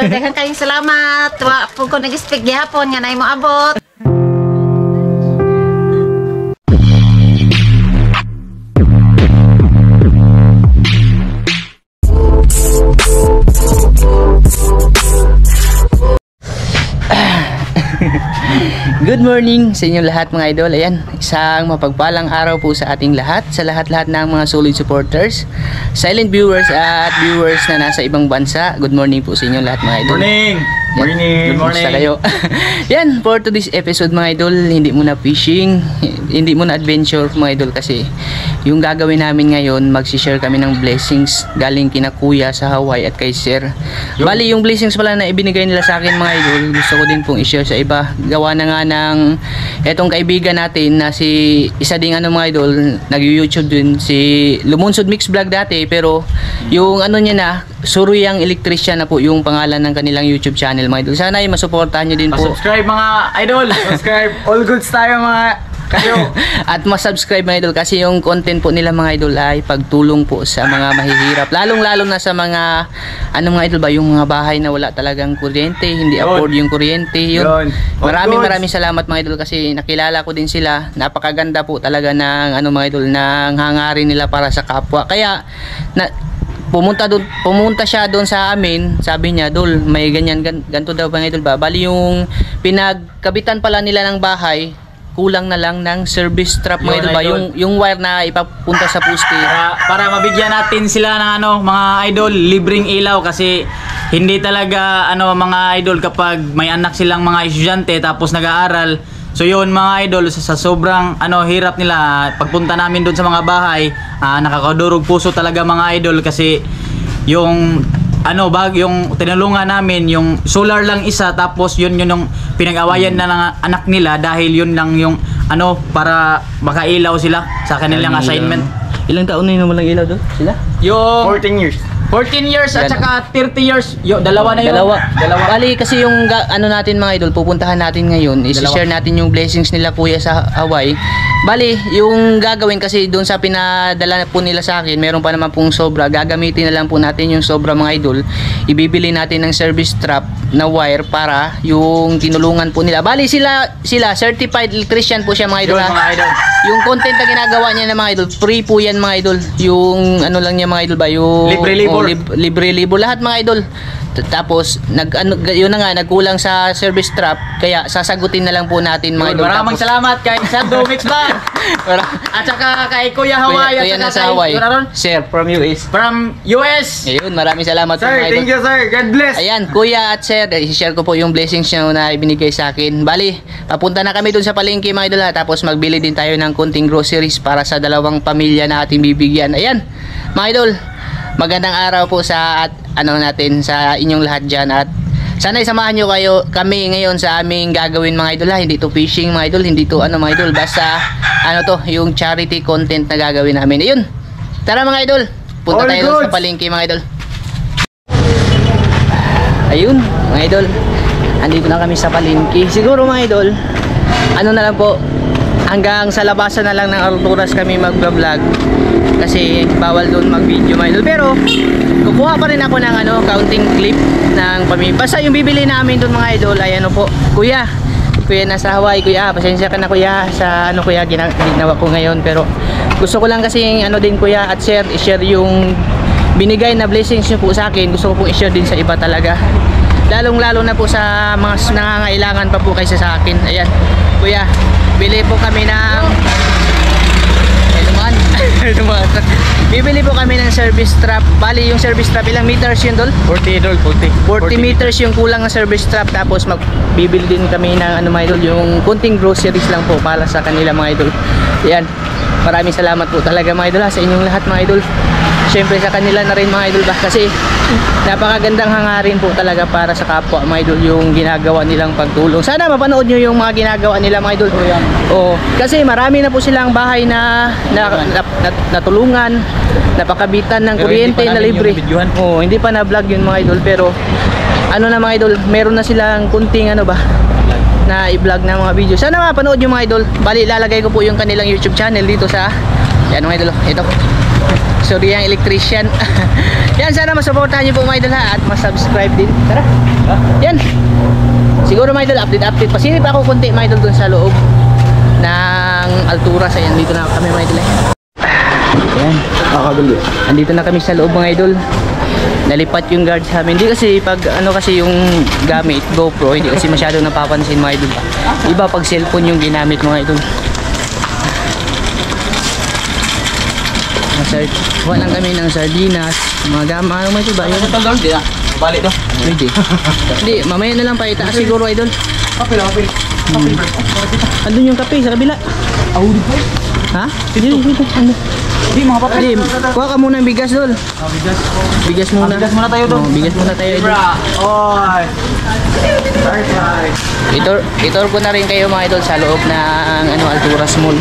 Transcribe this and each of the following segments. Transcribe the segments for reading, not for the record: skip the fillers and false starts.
Daghang kayong salamat. Wa po ko nag-speak gihapon nga nay mo abot. Good morning sa inyong lahat mga idol. Ayan, isang mapagpalang araw po sa ating lahat, sa lahat-lahat ng mga solid supporters, silent viewers at viewers na nasa ibang bansa. Good morning po sa inyong lahat mga idol. Morning! Morning! Good morning! Kayo? Yan, for today's episode mga idol, hindi muna fishing, hindi muna adventure mga idol, kasi yung gagawin namin ngayon, magsishare kami ng blessings galing kina kuya sa Hawaii at kay sir. Bali yung blessings pala na ibinigay nila sa akin mga idol, gusto ko din pong i-share sa iba. Gawa na nga ng etong kaibigan natin na si isa ding ano mga idol, nag-YouTube din, si Lumunsod Mix Vlog dati, pero yung ano niya na, Suruyang Electrician na po yung pangalan ng kanilang YouTube channel mga idol. Sana ay masuportahan nyo din po. Subscribe mga idol! Subscribe! All goods tayo mga kayo! At masubscribe mga idol, kasi yung content po nila mga idol ay pagtulong po sa mga mahihirap, lalong-lalo na sa mga ano mga idol ba, yung mga bahay na wala talagang kuryente, hindi afford yung kuryente. Yun. Maraming salamat mga idol, kasi nakilala ko din sila. Napakaganda po talaga ng ano mga idol, ng hangarin nila para sa kapwa. Kaya pumunta siya doon sa amin, sabi niya, "Dol, may ganyan ganto daw mga idol ba?" Bali yung pinagkabitan pala nila ng bahay, kulang na lang ng service trap mga idol ba, yung wire na ipapunta sa poste. Para mabigyan natin sila ng ano, mga idol, libreng ilaw, kasi hindi talaga ano mga idol, kapag may anak silang mga estudyante tapos nag-aaral. So yun mga idol, sa sobrang ano hirap nila, pagpunta namin doon sa mga bahay, nakakadurog puso talaga mga idol, kasi yung ano yung tinulungan namin, yung solar lang isa, tapos yun yung pinag-awayan na ng anak nila, dahil yun lang yung ano para makailaw sila sa kanilang assignment. Ilang taon na yun naman lang ilaw doon sila? Yung 14 years. 14 years at saka 30 years. Dalawa na yun. Dalawa. Bali kasi yung ano natin mga idol, pupuntahan natin ngayon, i-share natin yung blessings nila kuya sa Hawaii. Bali, yung gagawin kasi doon sa pinadala po nila sa akin, meron pa naman pong sobra. Gagamitin na lang po natin yung sobra mga idol. Ibibili natin ng service trap na wire para yung tinulungan po nila. Bali sila certified electrician po siya mga idol. Yung content na ginagawa niya na mga idol, free po yan mga idol. Yung ano lang niya mga idol ba, yung libre libor lahat mga idol. Tapos yun na nga, nagkulang sa service trap, kaya sasagutin na lang po natin mga idol. Maraming salamat kay Sando Mix Vlog at saka kay Kuya Hawaii, at saka kay Sir from US. Ayun, maraming salamat sir, mga idol. Thank you sir, God bless. Ayan, Kuya at Sir, i-share ko po yung blessings niyo na ibinigay sa akin. Bali, papunta na kami dun sa palengke mga idol, tapos magbili din tayo ng konting groceries para sa dalawang pamilya na ating bibigyan. Ayan mga idol, magandang araw po sa natin sa inyong lahat dyan, at sana isamahan nyo kami ngayon sa aming gagawin mga idol. Hindi to fishing mga idol, hindi to ano mga idol, basta yung charity content na gagawin namin. Ayun, tara mga idol, punta tayo sa palengke mga idol. Ayun mga idol, andito na kami sa palengke. Siguro mga idol, ano na lang po, hanggang sa labasan na lang ng Arturas kami mag-vlog, kasi bawal doon mag-video mga idol. Pero kukuha pa rin ako ng counting clip ng pamilya. Basta yung bibili namin doon mga idol ay po, kuya nasa Hawaii, kuya pasensya ka na kuya sa kuya ginawa ko ngayon, pero gusto ko lang kasi din kuya at sir, i-share yung binigay na blessings nyo po sa akin. Gusto ko pong i-share din sa iba talaga, lalong-lalo na po sa mga nangangailangan pa po kaysa sa akin. Ayan kuya, bili po kami ng bibili po kami ng service trap. Bali yung service trap, ilang meters yun dol? 40 idol, 40 meters yung kulang ng service trap. Tapos bibili din kami ng mga idol, yung kunting groceries lang po para sa kanila mga idol. Yan, maraming salamat po talaga mga idol sa inyong lahat mga idol. Siyempre sa kanila na rin mga idol ba, kasi napakagandang hangarin po talaga para sa kapwa mga idol yung ginagawa nilang pagtulong. Sana mapanood nyo yung mga ginagawa nila mga idol. Kasi marami na po silang bahay na natulungan, napakabitan ng kuryente na libre. Hindi pa na vlog yun mga idol, pero na mga idol, meron na silang kunting na i-vlog na mga video. Sana mapanood yung mga idol. Bali lalagay ko po yung kanilang YouTube channel dito sa yan mga idol. Ito. Sorry ang electrician. Yan, sana masuportahan niyo po mga idol ha, at mas-subscribe din. Tara. Yan. Siguro mga idol, update. Pasilip ako konti mga idol dun sa loob ng Alturas. Ayan, dito na kami mga idol. Ayan. Andito na kami sa loob mga idol. Nalipat yung guard sa amin. Hindi kasi pag ano kasi yung gamit GoPro, hindi kasi masyadong napapansin mga idol. Iba pag cellphone yung ginamit mga idol. Kuha lang kami ng sardinas, mga gama, ano mga ito ba? Yung Tol, di na. Balik to. pwede. Hindi, mamaya na lang pa itaas siguro idol. Kape. Andun yung kape sa kabila. Ha? Dito. Ano? Di mga papi. Hindi, kuha ka muna ng bigas dol. Bigas muna. Bigas muna tayo dol. Bigas muna tayo idol. Oy. Itor ko na rin kayo mga idol sa loob ng ano, Alturas Mall.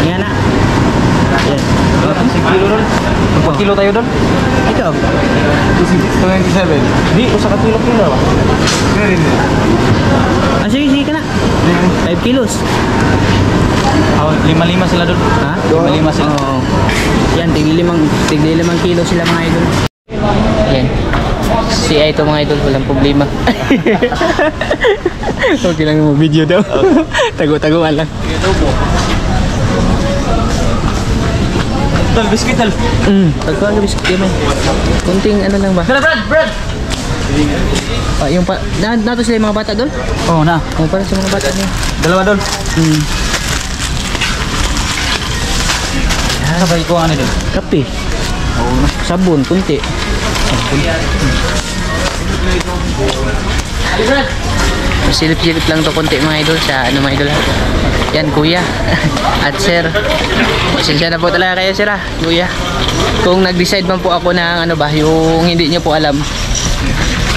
Yan na. Yan. Kilo tayo doon? Ikaw. 27. Di, usa ka kilo ba? Ah, sige ka na. 5 kilos. Oh, 5 sila doon. Ha? 5 sila. Oo. Yan, tigli 5 kilo sila mga idol. Yan. Si Ay ito mga idol, walang problema. Okay lang mo video daw. Tago-taguan lang. Tol, biscuit tol. Pagkuhan ka biscuit yun. Kunting ano lang ba? Bread. Ah, yung pa, nato sila yung mga bata doon? Oh, na. Oh, para sa mga bata niya. Dalawa doon. Sabay ko ano doon. Kape. Sabon, kunti. Silip-silip lang to konti mga idol sa ano mga idol. Yan kuya at sir. Pasensya na po talaga kayo sir kuya. Kung nag-decide man po ako ng ano ba yung hindi niyo po alam.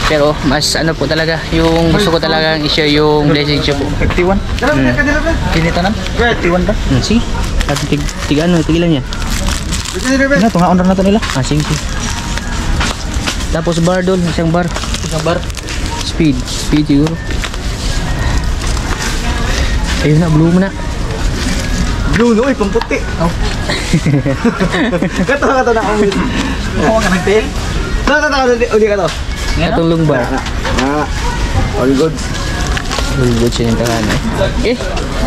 Pero mas ano po talaga yung gusto ko talagang i-share yung blessing siya po. 51. Kinita na? 51 ba? See? At tig ano, tigilan niya. Ano, tunga order na to nila. Ah, sige. Tapos bar doon, isang bar. Isang bar. Speed siguro. Ayun na, blue mo na. Blue no, pamputi. Oh. Kato na ako. Oo, ka nagtail. Uli ka to. Atong long bar. All good. All good siya yung tahan eh.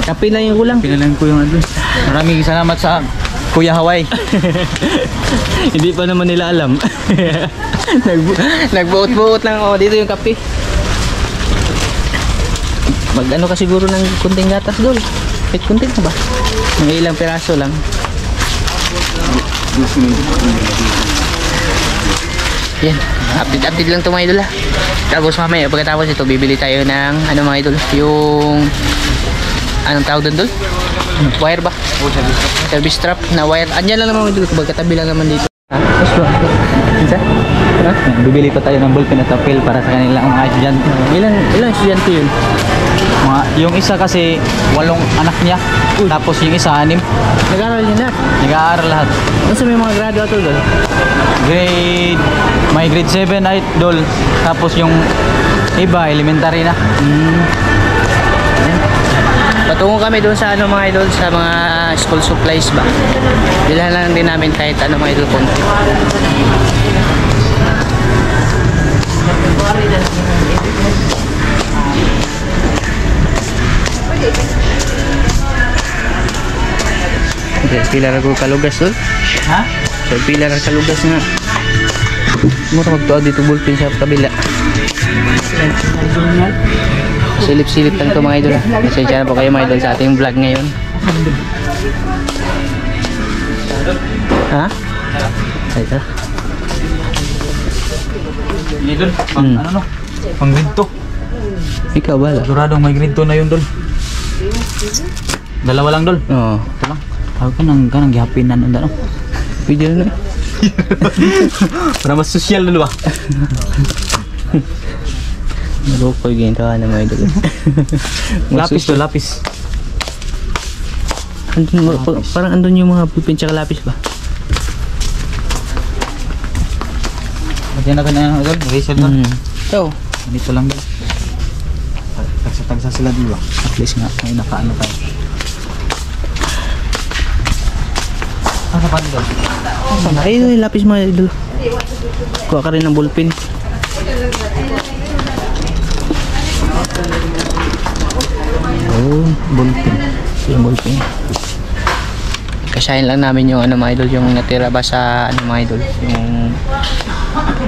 Kape lang yung kulang. Pinalang ko yung ano. Maraming salamat sa Kuya Hawaii. Hindi pa naman nila alam. Nagbuot-buot lang ako dito yung kape. Mag-ano ka siguro ng kunting gatas dol. Kahit kunting na ba? Mga ilang piraso lang. Yan, update lang ito mga idol ha. Tapos mamaya pagkatapos ito bibili tayo ng ano mga idol, yung anong tawag doon dol? Wire ba? Service strap na wire. Andiyan lang naman idol, pagkatabi lang naman dito. Ha? Mas ba? Isa? Ha? Bibili pa tayo ng ballpen at papel para sa kanilang mga estudyante. Ilang estudyante yun? Yung isa kasi 8 anak niya. Tapos yung isa 6. Nag-aaral niya na? Nag-aaral lahat. Ano may mga graduate doon? May grade 7 idol. Tapos yung iba elementary na. Patungo kami doon sa ano mga idol, sa mga school supplies ba. Bilhan lang din namin kahit ano mga idol konti. Pila ra ko kalugas doon. Ha? So pila ra kalugas nga. Mo ta magtuad dito bulpin sa kabila. Silip-silip lang to mga idol. Pasensya na po kayo mga idol sa ating vlog ngayon. Ha? Ay ito. Hindi dol. Ano no? Pang grade 2. Ikaw ba? Siguradong may grade 2 na yun dol. Dalawa lang dol. Oo. Ito lang. Ako ka nang gihapinan unda no. Video na. Para mas social dol ba? Loko yung ginagawa ng mga idol. Lapis to lapis. Parang andun yung mga blueprint tsaka lapis ba? Lagyan na ka na idol, eraser doon. So, Dito lang din. Tagsa-tagsa sila diba? At least nga, may nakaano tayo. Ano pa idol? ay, yung lapis mga idol. Kuha ka rin ng ballpen. Oh, ballpen. Yung ballpen. Kasahin lang namin yung ano mga idol, yung natira ba sa ano mga idol,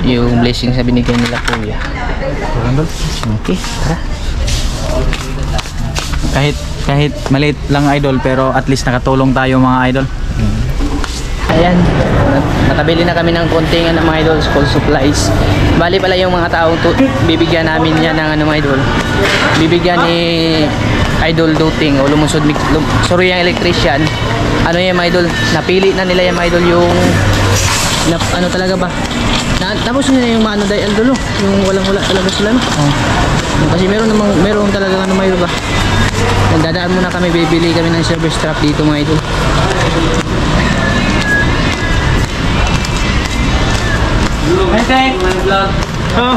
yung blessing sa binigay nila kuya. Idol? Okay, tara. Kahit maliit lang idol, pero at least nakatulong tayo mga idol. Ayan, nakabili na kami ng konting ano mga idol, school supplies. Bali pala yung mga taong bibigyan namin yan ng ano mga idol. Bibigyan ni Idol Duting o sorry yung electrician. Ano yan mga idol, napili na nila yung mga idol yung ano talaga ba? Tapos nila yung ano dahil idol, yung walang-wala talaga sila no. Kasi meron talaga ano mga idol ba? Nagdadaan muna kami, bibili kami ng service strap dito mga idol. Hi, Teng! Oh!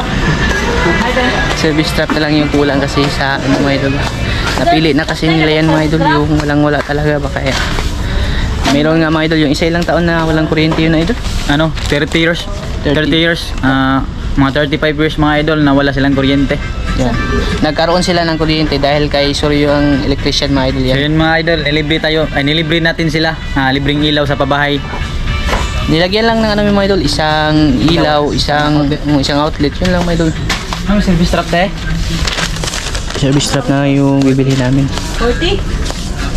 Hi, Teng! Service strap na lang yung kulang kasi sa ano mga idol. Napili na kasi nila yan mga idol, yung walang-wala talaga ba kaya. Meron nga mga idol, yung isa ilang taon na walang kuryente yun na idol. Ano? 30 years? 30 years? Mga 35 years mga idol na wala silang kuryente. Yan. Nagkaroon sila ng kuryente dahil kay Suryo ang electrician mga idol yan. So yun mga idol, nilibre natin sila. Libreng ilaw sa pabahay. Nilagyan lang ng ano mga idol, isang ilaw, isang outlet, yun lang mga idol. Ano service trap tayo? Service strap na yung bibili namin. 40?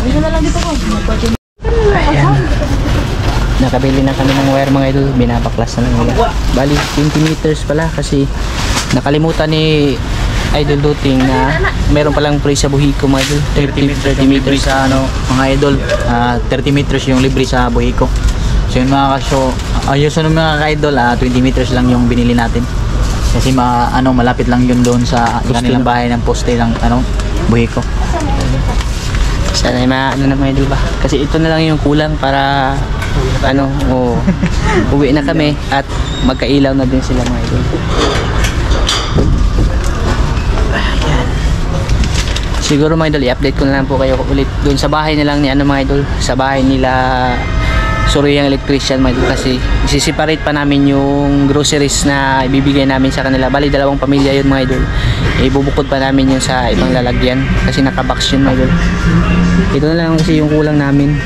Ano na lang dito ko? Ayan. Nakabili na kami ng wire mga idol, binabaklas na lang nila. Bali 20 meters pala kasi nakalimutan ni Idol Duting na meron palang free sa Buhiko mga idol. 30 meters sa ano, mga idol. 30 meters yung libre sa Buhiko. So yun mga kasyo, ayos ano mga ka-idol, 20 meters lang yung binili natin. Kasi malapit lang yun doon sa kanilang bahay ng poste ng Buhiko. Sana ano na mga idol ba? Kasi ito na lang yung kulang para uwi na kami at magkailaw na din sila mga idol. Ayan. Siguro mga idol, i-update ko na lang po kayo ulit doon sa bahay nilang ni mga idol, sa bahay nila Suryo yung electrician mga idol, kasi isi-separate pa namin yung groceries na ibibigay namin sa kanila. Bali 2 pamilya yun mga idol. Ibubukod pa namin yun sa ibang lalagyan kasi nakabox yun mga idol. Ito na lang kasi yung kulang namin.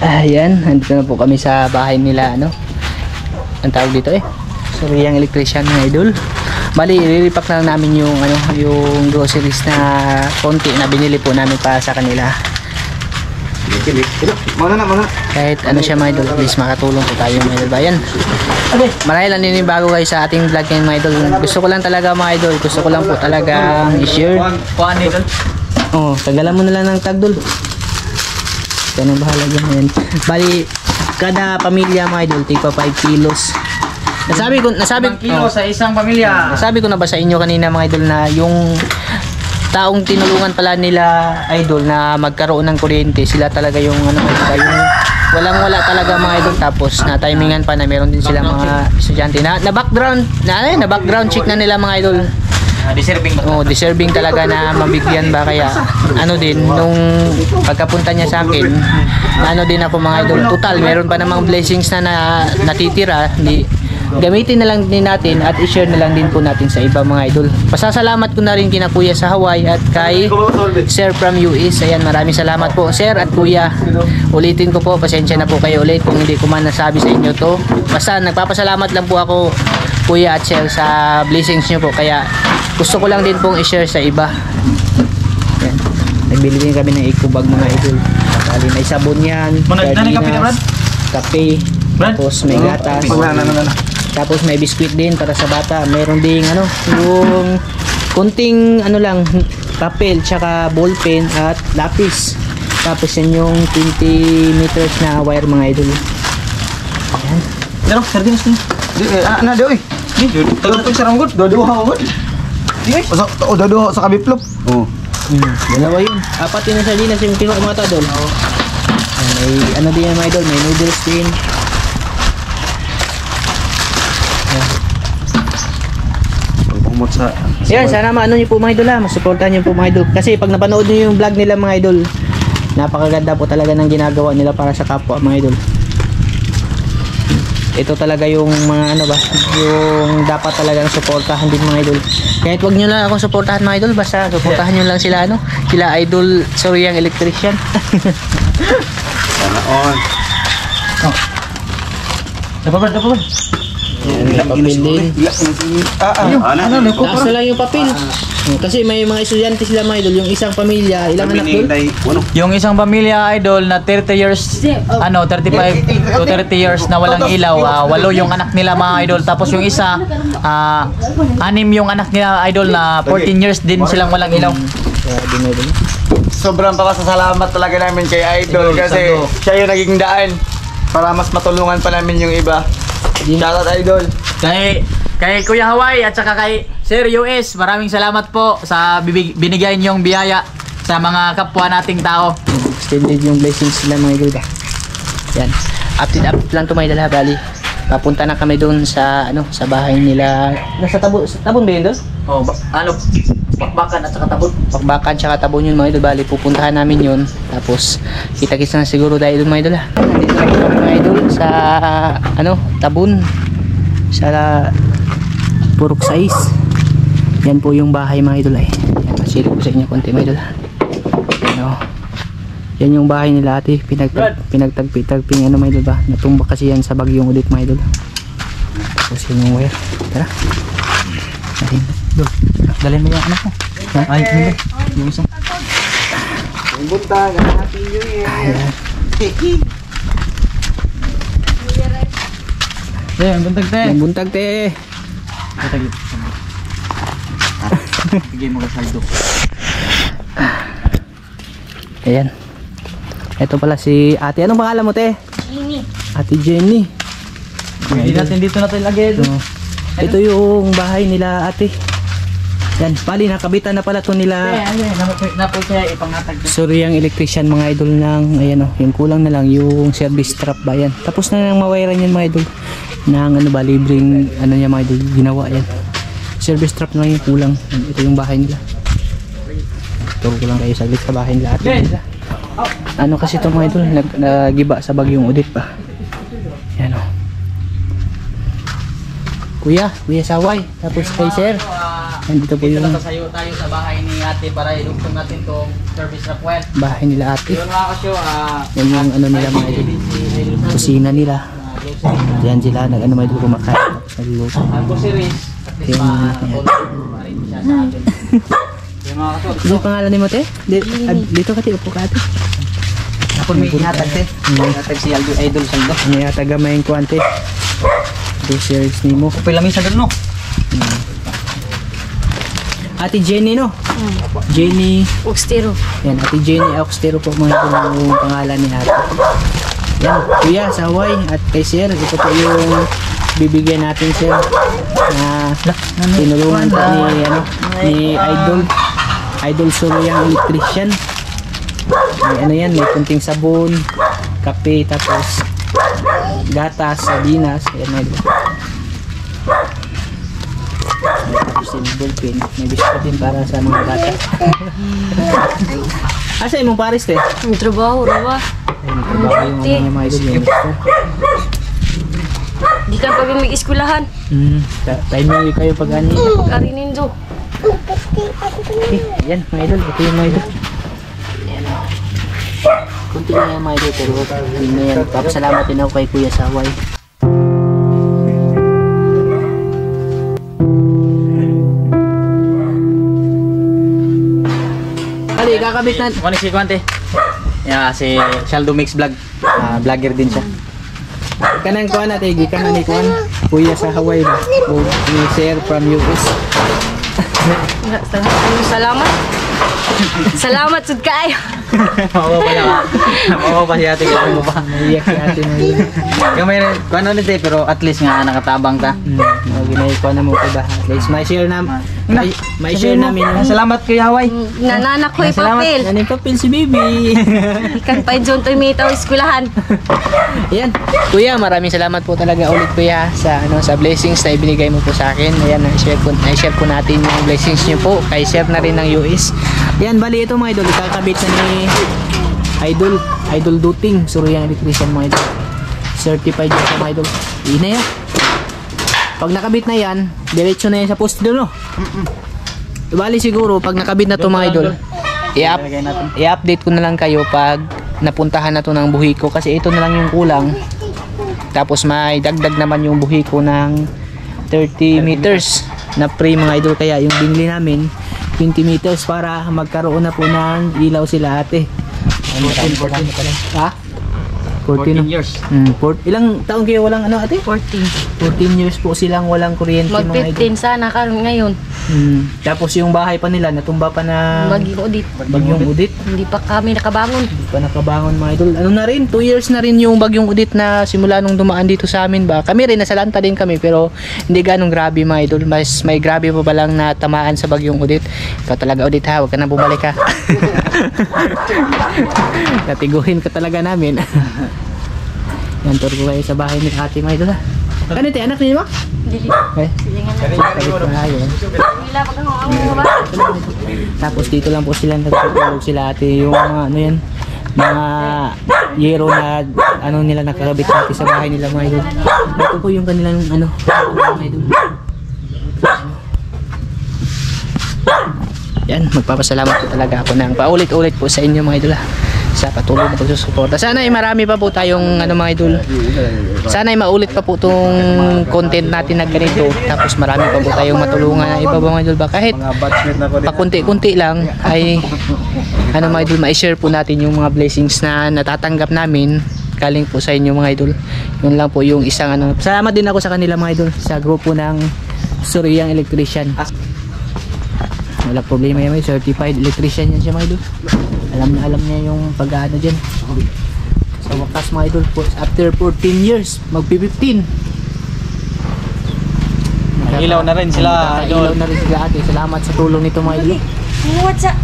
Ayan, nandito na po kami sa bahay nila ang tawag dito Suryo yung electrician mga idol. Bali i-repack na lang namin yung yung groceries na konti na binili po namin para sa kanila. Kahit ano siya mga idol, please makatulong po tayo mga idol bayan. Marahil lang din yung bago guys sa ating vlog ngayon mga idol. Gusto ko lang talaga mga idol, gusto ko lang po talaga i-share. Kuhaan idol? Tagalan mo na lang ng tagdol. Kaya nang bahala dyan. Bali, kada pamilya mga idol, tigpa 5 kilos. Nasabi kilo sa isang pamilya. Nasabi ko na ba sa inyo kanina mga idol na yung taong tinulungan pala nila idol na magkaroon ng kuryente, sila talaga yung yung walang-wala talaga mga idol. Tapos na timingan pa na meron din sila mga estudyante na background check na nila mga idol. Deserving talaga na mabigyan ba, kaya din nung pagkapunta niya sa akin, din ako mga idol. Total meron pa namang blessings na natitira, gamitin na lang din natin at i-share na lang din po natin sa iba mga idol. Pasasalamat ko na rin kina kuya sa Hawaii at kay sir from US. Ayan, maraming salamat po sir at kuya. Ulitin ko po, pasensya na po kayo ulit kung hindi ko man nasabi sa inyo to. Basta nagpapasalamat lang po ako kuya at sir sa blessings nyo po, kaya gusto ko lang din pong i-share sa iba. Ayan. Nagbili din kami ng eco bag mga idol. Bali may sabon yan, sardinas, kape, tapos may gatas, tapos may biskuit din para sa bata. Meron ding yung kunting papel tsaka ballpen at lapis. Tapos yan yung 20 meters na wire mga idol. Ayan. Pero sardinas ni. Oy. Tagal po sa ramagod. Doduha mo. Doduha sa kabiplop. Dalawa yun. 4 yung sardinas yung kinuha mga tadol. May ano din yan mga idol, may noodles din. Pagpumot sa... Yan, sana maano nyo po mga idol ha, masuportahan nyo po mga idol. Kasi pag napanood nyo yung vlog nila mga idol, napakaganda po talaga ng ginagawa nila para sa kapwa mga idol. Ito talaga yung mga ano ba, yung dapat talagang suportahan din mga idol. Kahit wag nyo lang akong suportahan mga idol, basta suportahan nyo lang sila ano, sila idol Soryang Electrician. Sana all. Dapat. Yan, papel din. Taas na lang yung papel. Kasi may mga estudyante sila mga idol, yung isang pamilya, ilang anak doon? Yung isang pamilya idol na 30 years, 35 to 30 years na walang ilaw, 8 yung anak nila mga idol. Tapos yung isa, 6 yung anak nila idol na 14 years din silang walang ilaw. Sobrang papasasalamat talaga namin kay Idol Idol, kasi Sando. siya yung naging daan para mas matulungan pa namin yung iba. Shoutout Idol. Kay Kuya Hawaii at saka kay Sir US, maraming salamat po sa binigay niyong biyaya sa mga kapwa nating tao. Extended yung blessings sila mga idol ba. Yan. Update lang to mga idol ha, bali. Papunta na kami doon sa ano, sa bahay nila. Nasa tabon ba yun doon? Oh, bakbakan at saka tabon. Pakbakan tsaka tabon yun mga idol, bali pupuntahan namin yun. Tapos kita-kits na siguro tayo doon mga idol ha. Nandito na kami mga idol sa ano, tabon. Sa Purok 6. Yan po yung bahay mga idol ay. Yan, masilip ko sa inyo konti mga idol ha. Ano, yan yung bahay nila ate, pinagtagpi-tagping ano mga idol ba. Natumba kasi yan sa bagyong ulit mga idol. Tapos yun yung wire. Tara. Dalhin mo yung anak mo. Ay, hindi. Yung isa. Ang buntag, Happy New Year. Ang buntag te. Ang buntag te. Bigay mo ka saldo. Ayan. Ito pala si ate. Anong pangalan mo te? Ini. Ate Jenny. Hindi natin dito natin lagay. Ito yung bahay nila ate. Yan, bali nakabitan na pala to nila Napo siya ipangatag. Soryang Electrician mga idol ng ayan yung kulang na lang yung service trap ba yan. Tapos na nang mawiran yan mga idol. Nang ano ba, libreng ano niya mga idol, ginawa yan. Service trap na lang yung kulang. Ito yung bahay nila. Turo ko lang kayo saglit sa bahay nila ate. Ano kasi ito mga idol, nagiba sa bagyong Udit pa. Yan o. Kuya Saway. Tapos kay sir. Nandito po Dito yung natasayo tayo sa bahay ni ate para ilugtong natin tong service trap well. bahay nila ate. Yun mga kasyo, Yan yung ano nila mga idol. Kusina nila. Diyan sila nag ano mga idol kumakain. Nagluluto. ang groceries at least Yan. ma-rin siya sa atin. Yung mga kasyo, Ano yung pangalan ni mo te? Dito ka te, upo ka ate. ako may inatag te. Inatag si Idol Saldo. Ano yung taga may kuwante? Ito series ni mo. Pilami sa gano. Ate Jenny no? Jenny. Ugstiro. Yan, Ate Jenny Auxtero po mga ito yung pangalan ni ate. Yan, kuya, saway at kay sir, ito po yung bibigyan natin sir na tinulungan po ni Idol Soryang Electrician. May ano yan, may kunting sabon, kape, tapos gatas, sardinas, ayan na ito. Tapos yung ballpen, may biscuit din para sa mga bata. Asa imong pares te? Ang trabaho, rawa. Ayun, trabaho yung ano niya mga idol yung gusto. Di ka pa mag-eskwelahan. Timing kayo pag ano. Karinin do. Okay, yan mga idol, ito yung mga idol. Yan o. Kunti lang yung mga idol pero yun na yan. Papasalamat din ako kay Kuya Saway. Ali, kakabit na. Kuha ni si Kwante. Yeah, si Shaldo Mix Vlog. Vlogger din siya. Kanang kuha natin, gikan na ni Kuan. Kuya sa Hawaii ba? O ni Sir from US. Salamat. Salamat sud kaayo. Oo pala. Oo pa si ate ko pa. Naiyak si ate mo yun. Gamay rin. Kung ano ulit pero at least nga nakatabang ka. Ginay ko na mo ko ba? At least may share namin yung Salamat Kuya Haway. Nananak ko yung papel. Ano yung papel si baby? Ikan pa dyan to imitaw eskwelahan. Ayan, kuya, maraming salamat po talaga ulit kuya sa blessings na ibinigay mo po sa akin. Ayan, na-share po natin yung blessings niyo po kay Chef na rin ng US. Ayan, bali ito mga idol, ikakabit na ni Idol Duting, Suruyang Electrician mga idol. Certified yun sa mga idol. Yun na yan. Pag nakabit na yan, diretso na yan sa post doon, no? Bali siguro, pag nakabit na to mga idol, i-update ko na lang kayo pag napuntahan na to ng buhiko kasi ito na lang yung kulang. Tapos may dagdag naman yung buhiko ng 30 meters na free mga idol, kaya yung binili namin 20 meters para magkaroon na po ng ilaw sila ate. 14 ha? 14 years. Ilang taon kayo walang ano ate? 14 years po silang walang kuryente Mag mga idol. 15 sana karon ngayon. Tapos yung bahay pa nila natumba pa na bagyong udit. Hindi pa kami nakabangon. Hindi pa nakabangon mga idol. Ano na rin, 2 years na rin yung bagyong udit na simula nung dumaan dito sa amin ba. Kami rin, nasalanta din kami pero hindi ganong grabe mga idol. Mas may grabe pa lang na tamaan sa bagyong udit. Ikaw talaga udit ha, huwag ka na bumalik ha. Natiguhin ka talaga namin. Yan, tour ko kayo sa bahay ni ate mga idol ha. Ano ito, anak niyo ba? Dili. Okay. Tapos dito lang po sila nagtutulog sila ate yung mga ano yan, mga yero na ano nila nakakabit natin sa bahay nila mga idol. Ito po yung kanilang ano mga idol. Yan, magpapasalamat po talaga ako ng paulit-ulit po sa inyo mga idol sa patuloy na pagsusuporta. Sana ay marami pa po tayong ano mga idol. Sana ay maulit pa po tong content natin na ganito. Tapos marami pa po tayong matulungan na iba mga idol ba kahit pakunti-kunti lang ay ano mga idol ma-share po natin yung mga blessings na natatanggap namin galing po sa inyo mga idol. Yun lang po yung isang ano. Salamat din ako sa kanila mga idol sa grupo ng Suruyang Electrician. Wala problema yan, may certified electrician yan siya mga idol. Alam niya yung pag-ano dyan. Sa wakas mga idol, after 14 years, magpi-15. Ilaw na rin sila. Ilaw na rin sila ate. Salamat sa tulong nito mga idol. What's up?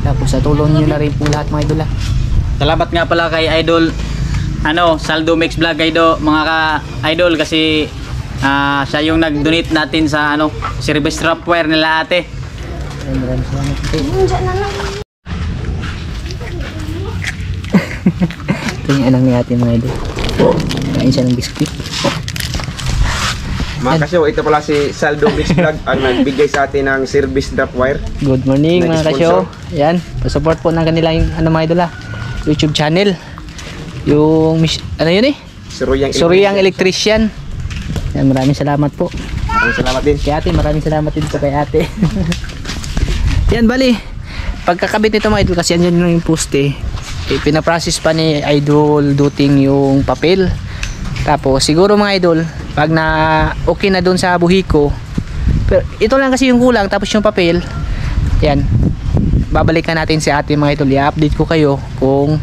Tapos sa tulong nyo na rin po lahat mga idol. Salamat nga pala kay Idol Saldo Mix Vlog mga ka-idol kasi siya yung nag-donate natin sa service wrapware nila ate. Maraming salamat po. Ito yung anak ni ate mga idol. Kain siya ng biskuit. Mga kasyo, ito pala si Saldo Mix Vlog ang nagbigay sa atin ng service wrapwire. Good morning mga kasyo. Yan, pa-support po ng kanilang mga idol YouTube channel. Yung ano yun Suruyang Electrician. Yan, maraming salamat po. Maraming salamat din. Kay ate, maraming salamat din po kay ate. Yan, bali. Pagkakabit nito mga idol kasi andyan yung poste. Pinaprocess pa ni Idol Duting yung papel. Tapos siguro mga idol, pag na okay na doon sa buhiko. Pero ito lang kasi yung kulang tapos yung papel. Yan. Babalikan natin si ate mga idol. I-update ko kayo kung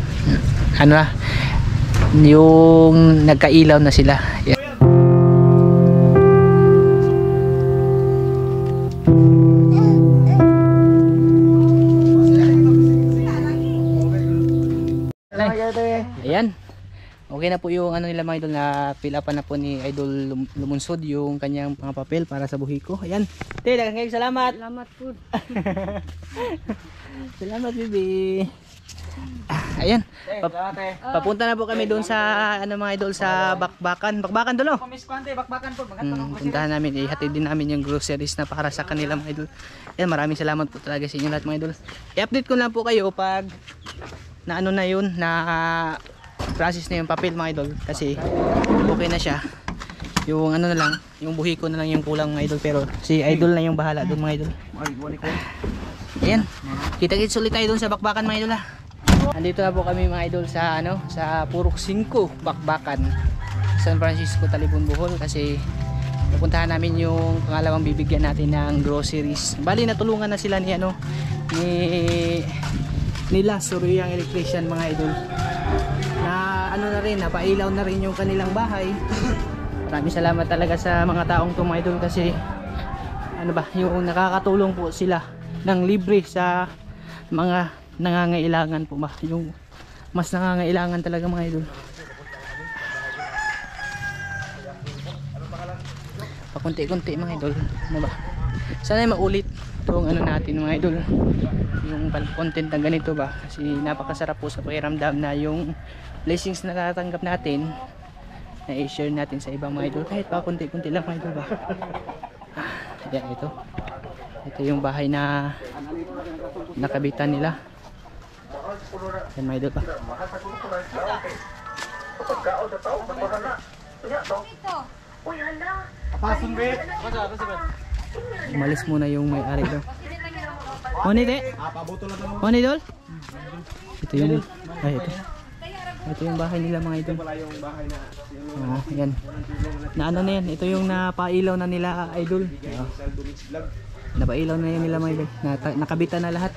ano na yung nagkailaw na sila. Yan. Ayan. Okay na po yung ano nila mga idol na fill up na po ni Idol Lumunsod yung kanyang mga papel para sa buhiko. Ayan. Te, daghang salamat. Salamat po. Salamat, bibi. Ayan. Papunta na po kami doon sa ano mga idol sa Bakbakan. Bakbakan dulo. Puntahan namin, ihatid din namin yung groceries na para sa kanila mga idol. Ayan, maraming salamat po talaga sa inyo lahat mga idol. I-update ko lang po kayo pag na ano na yun, na process na yung papel mga idol kasi okay na siya. Yung ano na lang, yung buhiko na lang yung kulang mga idol, pero si Idol na yung bahala doon mga idol. Ayan, kita-kits ulit tayo doon sa Bakbakan mga idol Andito na po kami mga idol sa ano, sa Purok 5 Bakbakan, San Francisco, Talibon, Bohol kasi pupuntahan namin yung pangalawang bibigyan natin ng groceries. Bali natulungan na sila ni nila Suruyang Electrician mga idol. Na ano na rin, napailaw na rin yung kanilang bahay. Maraming salamat talaga sa mga taong to mga idol kasi ano ba, yung nakakatulong po sila ng libre sa mga nangangailangan po ba, yung mas nangangailangan talaga mga idol. Pakunti-kunti mga idol, ano ba, sana maulit itong ano natin mga idol, yung content na ganito ba, kasi napakasarap po sa pakiramdam na yung blessings na natatanggap natin na i-share natin sa ibang mga idol, kahit pa kunti-kunti lang mga idol ba. Yan, ito yung bahay na nakabitan nila. Yan mga idol pa. Umalis muna yung may-ari daw. Monite? Monidol? Ito yung ito yung bahay nila mga idol. Oh, yan. Na ano na yan, ito yung napailaw na nila idol. Oh. Napailaw na yan nila mga idol. Nakabitan na lahat.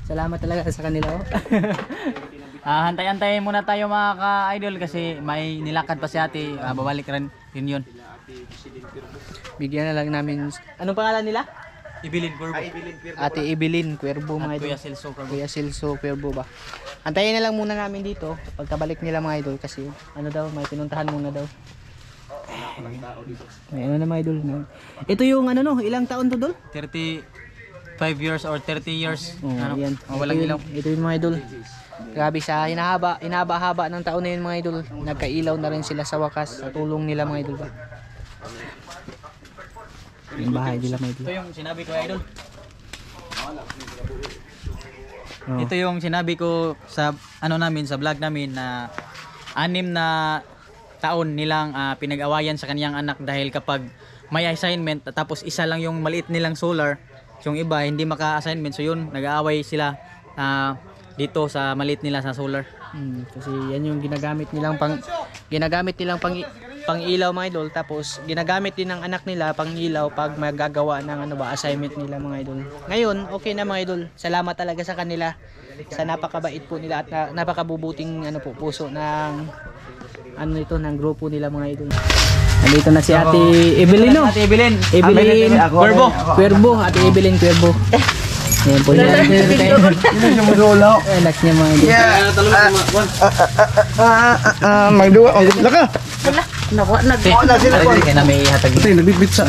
Salamat talaga sa kanila. Oh. Hantay-antay muna tayo mga ka-idol kasi may nilakad pa si ate. Babalik rin yun. Bigyan na lang namin. Anong pangalan nila? Ibilin Cuervo. Ate Evelyn Cuervo mga idol. Kuya Celso Cuervo ba. Antayin na lang muna namin dito pagkabalik nila mga idol kasi ano daw, may pinuntahan muna daw. May ano na mga idol. Ito yung ano no, ilang taon to dol? 35 years or 30 years. Oh, Ano? yan. Walang ilaw. Ito yung mga idol. Grabe sa inahaba-haba ng taon na yun mga idol. Nagkailaw na rin sila sa wakas sa tulong nila mga idol ba. Yung bahay nila mga idol. Ito yung sinabi ko idol. Oh. Ito yung sinabi ko sa ano namin, sa vlog namin na 6 na taon nilang pinag-awayan sa kaniyang anak dahil kapag may assignment tapos isa lang yung maliit nilang solar, yung iba hindi maka-assignment, so yun nag-aaway sila dito sa maliit nila sa solar. Kasi yan yung ginagamit nilang pang ilaw mga idol, tapos ginagamit din ng anak nila pang ilaw pag magagawa ng ano ba assignment nila mga idol. Ngayon okay na mga idol, salamat talaga sa kanila sa napakabait po nila at napakabubuting ano po puso ng ano ito ng grupo nila mga idol. Nandito na si Ate Evelyn no? Ate Evelyn Cuervo, Ate Evelyn Cuervo. Ayan po yan. Anak niya mga idol. Magduwa, ang ganda ka. Nawa Kaya na may hatag.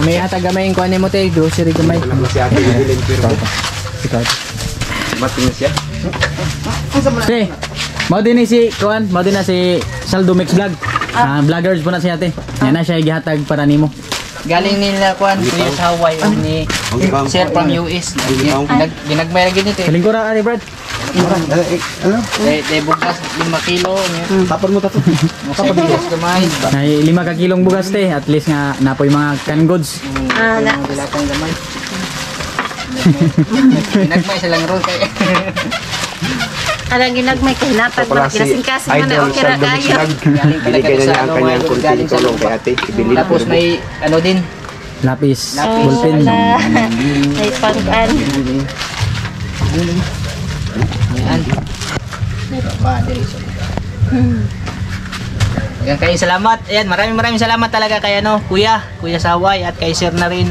May hatag gamay yung kuha mo tayo, grocery gamay. Si Ate Evelyn Cuervo. Ikaw. Mating siya. Si, mau din si Kuan, mau din na si Saldo Mix Vlog. Vloggers po na si ate. Yan na siya igihatag para nimo. Galing nila kuan kuya sa Hawaii ni Sir from US. Ginagmay lagi nito. Kaling ko ra ani Brad. They bukas 5 kilo niya. Tapon mo tato. Bukas gamay. Ay 5 ka kilong bugas te, at least nga napoy mga canned goods. Bilatang gamay. Ginagmay silang roll kay. Alang ginagmay kay natag Pala ba si kinasing-kasing man Idol okay ra Saldo Mix kayo. Vlog. Binigay na niya ang kanyang kunting tulong kay Ate Evelyn Tapos Cuervo. may ano din. Lapis, Lapis. ballpen. Ay pang-an. Ayan. Ayan, kayo salamat. Ayan, maraming salamat talaga kay ano, Kuya Saway at kay Sir na rin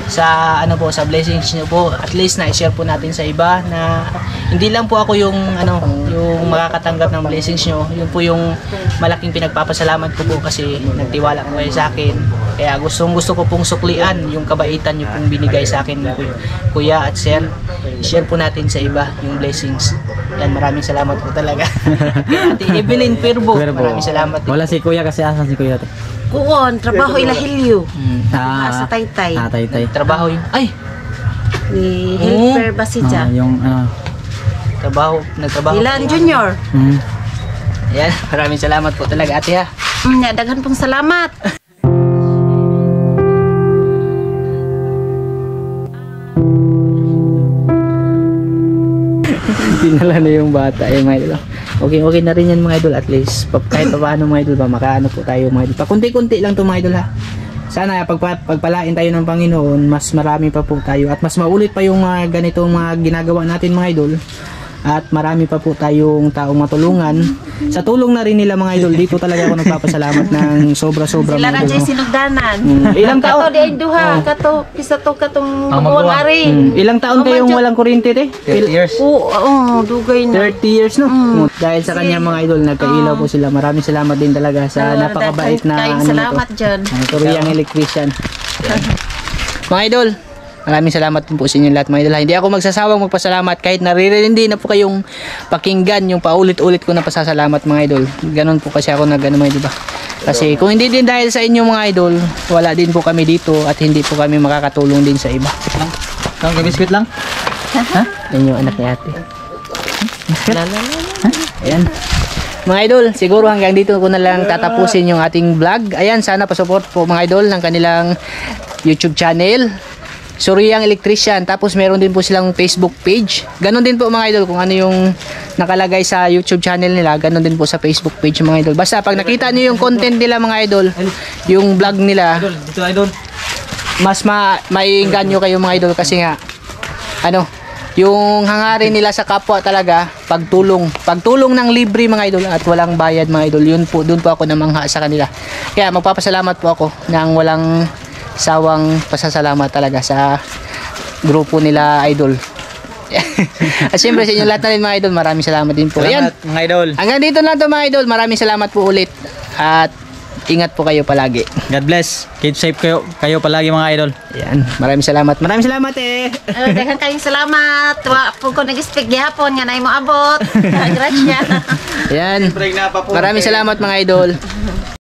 sa ano po, sa blessings niyo po. At least na i-share po natin sa iba na hindi lang po ako yung ano, yung makakatanggap ng blessings niyo. Yun po yung malaking pinagpapasalamat ko po kasi nagtiwala po kayo sa akin. Kaya gusto ko pong suklian yung kabaitan niyo pong binigay sa akin Kuya at Sir. I-share po natin sa iba yung blessings. Yan, maraming salamat po talaga. Ate Evelyn Cuervo, maraming salamat. Wala si Kuya kasi asan si Kuya ate? Kuon, trabaho ilahilyo. Ah, Sa Taytay. Taytay. Trabaho yung Ni helper ba si Jack? Yung nagtrabaho. Ilan Junior? Ayan, maraming salamat po talaga ate ha. Daghan pong salamat. Dinala na yung bata mga idol. Okay na rin yan mga idol, at least kahit pa paano mga idol ba, makaano po tayo mga idol. Pakunti-kunti lang to mga idol ha. sana pagpalain tayo ng Panginoon, mas marami pa po tayo at mas maulit pa yung ganitong mga ginagawa natin mga idol. At marami pa po tayong taong matulungan. Sa tulong na rin nila mga idol, dito talaga ako nagpapasalamat ng sobra-sobra Sila mga na idol. dyan no? sinugdanan. Ilang Kato taon? di ay duha. Kato, isa to katong Ang buwang magawa. ari. Ilang taon kayong walang kuryente te? 30 years. Oo, dugay na. 30 years no? Dahil sa kanya mga idol, nagkailaw po sila. Maraming salamat din talaga sa napakabait na Kayong ano salamat dyan. Koreang electrician. Mga idol, maraming salamat din po sa inyo lahat mga idol. Hindi ako magsasawang magpasalamat kahit naririndi na po kayong pakinggan yung paulit-ulit ko na pasasalamat mga idol. Ganon po kasi ako nag-ano mga idol ba? Kasi kung hindi din dahil sa inyo mga idol, wala din po kami dito at hindi po kami makakatulong din sa iba. Lang, biscuit lang. Yan yung anak ni ate. Ayan. Mga idol, siguro hanggang dito ko na lang tatapusin yung ating vlog. Ayan, sana pasupport po mga idol ng kanilang YouTube channel. Suriang Electrician. Tapos meron din po silang Facebook page. Ganon din po mga idol kung ano yung nakalagay sa YouTube channel nila. Ganon din po sa Facebook page mga idol. Basta pag nakita nyo yung content nila mga idol, yung vlog nila, Idol, dito idol. mas maiinganyo kayo mga idol kasi nga ano, yung hangarin nila sa kapwa talaga pagtulong ng libre mga idol at walang bayad mga idol. Yun po, doon po ako namangha sa kanila. Kaya magpapasalamat po ako ng walang sawang pasasalamat talaga sa grupo nila idol. At syempre sa inyo lahat na rin mga idol, maraming salamat din po. Ayan, Salamat mga idol. hanggang dito lang to mga idol. Maraming salamat po ulit at ingat po kayo palagi. God bless. Keep safe kayo palagi mga idol. Ayan, maraming salamat. Maraming salamat eh. Daghang kayong salamat. Wa po ko nag-speak gihapon nga na mo abot. Gracias. Ayan. Break na pa po. Maraming salamat mga idol.